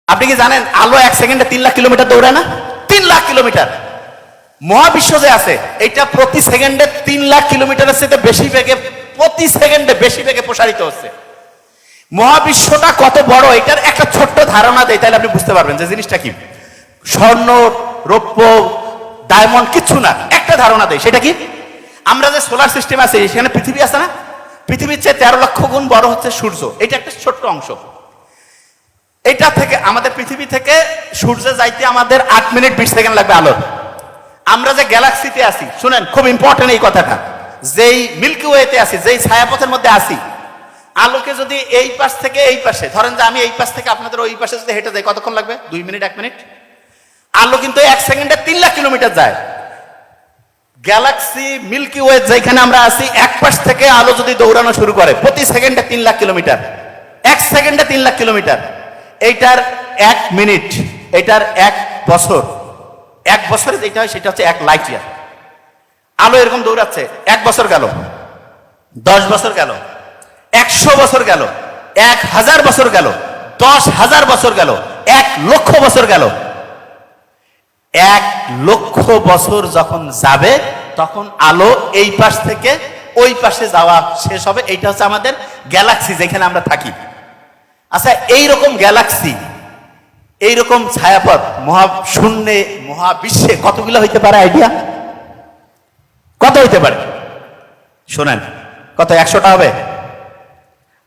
আপনি কি জানেন আলো 1 সেকেন্ডে 3 লাখ কিলোমিটার দৌড়ায় না? 3 লাখ কিলোমিটার। মহাবিশ্ব যে আছে এটা প্রতি সেকেন্ডে 3 লাখ কিলোমিটারের চেয়ে বেশি বেগে, প্রতি সেকেন্ডে বেশি বেগে প্রসারিত হচ্ছে। মহাবিশ্বটা কত বড় এটার একটা ছোট্ট ধারণা দেয়, তাহলে আপনি বুঝতে পারবেন যে জিনিসটা কি। স্বর্ণ, রৌপ্য, ডায়মন্ড কিচ্ছু না, একটা ধারণা দেয়। সেটা কি? আমরা যে সোলার সিস্টেম আছে সেখানে পৃথিবী আছে না, পৃথিবীর চেয়ে 13 লক্ষ গুণ বড় হচ্ছে সূর্য। এটা একটা ছোট্ট অংশ। এটা থেকে আমাদের পৃথিবী থেকে সূর্যে যাইতে আমাদের 8 মিনিট 20 সেকেন্ড লাগবে আলোর। আমরা যে গ্যালাক্সিতে আছি, শুনেন খুব ইম্পর্টেন্ট এই কথাটা, যেই মিল্কি ওয়েতে আছি, যেই ছায়াপথের মধ্যে আছি, আলোকে যদি এই পাশ থেকে এই পাশে, ধরেন যে আমি এই পাশ থেকে আপনাদের ওই পাশে যদি হেঁটে যাই, কতক্ষণ লাগবে? 2 মিনিট 1 মিনিট। আলো কিন্তু 1 সেকেন্ডে 3 লাখ কিলোমিটার যায়। গ্যালাক্সি মিল্কি ওয়ে যেখানে আমরা আছি, এক পাশ থেকে আলো যদি দৌড়ানো শুরু করে প্রতি সেকেন্ডে 3 লাখ কিলোমিটার, 1 সেকেন্ডে 3 লাখ কিলোমিটার। এইটার 1 মিনিট, এটার 1 বছর, 1 বছরে যেটা হয় সেটা হচ্ছে 1 লাইট ইয়ার। আলো এরকম দৌড়াচ্ছে, 1 বছর গেল, 10 বছর গেল, 100 বছর গেল, 1000 বছর গেল, 10,000 বছর গেল, 1 লক্ষ বছর গেল। 1 লক্ষ বছর যখন যাবে তখন আলো এই পাশ থেকে ওই পাশে যাওয়া শেষ হবে। এইটা হচ্ছে আমাদের গ্যালাক্সি যেখানে আমরা থাকি। আচ্ছা, এইরকম গ্যালাক্সি, এইরকম ছায়াপথ মহাশূন্যে, মহাবিশ্বে কতগুলো হইতে পারে? আইডিয়া কত হইতে পারে? শোনেন, কত? 100টা হবে?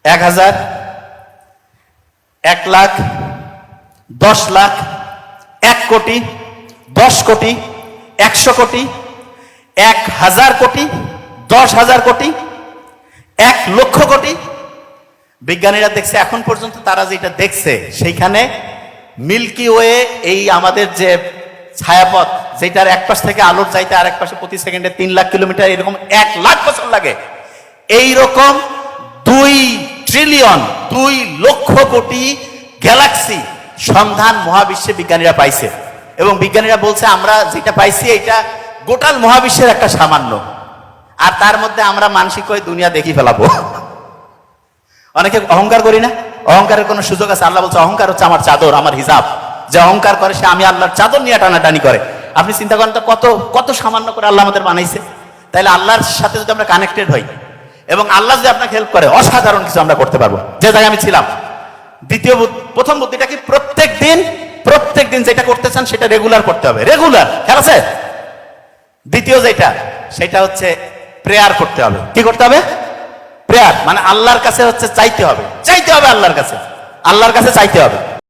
1000, 1 লাখ, 10 লাখ, 1 কোটি, 10 কোটি, 100 কোটি, 1000 কোটি, 10,000 কোটি, 1 লক্ষ কোটি। বিজ্ঞানীরা দেখছে এখন পর্যন্ত, তারা যেটা দেখছে সেইখানে মিল্কি ওয়ে, এই আমাদের যে ছায়াপথ, যেটার এক পাশ থেকে আলোর যাইতে আরেক পাশে প্রতি সেকেন্ডে 3 লাখ কিলোমিটার, এরকম 1 লাখ বছর লাগে। এইরকম 2 ট্রিলিয়ন, 2 লক্ষ কোটি গ্যালাক্সি সন্ধান মহাবিশ্বে বিজ্ঞানীরা পাইছে। এবং বিজ্ঞানীরা বলছে আমরা যেটা পাইছি এটা গোটাল মহাবিশ্বের একটা সামান্য, আর তার মধ্যে আমরা মানসিক হয়ে দুনিয়া দেখি ফেলাবো। অনেকে অহংকার করি না? অহংকারের কোনো সুযোগ আছে? আল্লাহ বলছে অহংকার হচ্ছে আমার চাদর, আমার হিজাব। যে অহংকার করে সে আমি আল্লাহর চাদর নিয়ে টানাটানি করে। আপনি চিন্তা করেন তো, কত কত সামান্য করে আল্লাহ আমাদের বানাইছে। তাইলে আল্লাহর সাথে যদি আমরা কানেক্টেড হই এবং আল্লাহ যদি আপনাকে হেল্প করে, অসাধারণ কিছু আমরা করতে পারবো। যে জায়গায় আমি ছিলাম। প্রথম বুদ্ধিটা কি? প্রত্যেক দিন যেটা করতে চান সেটা রেগুলার করতে হবে। রেগুলার, খেয়াল আছে? দ্বিতীয় যেটা, সেটা হচ্ছে প্রেয়ার করতে হবে। কি করতে হবে? প্রেয়ার, মানে আল্লাহর কাছে হচ্ছে চাইতে হবে, আল্লাহর কাছে চাইতে হবে।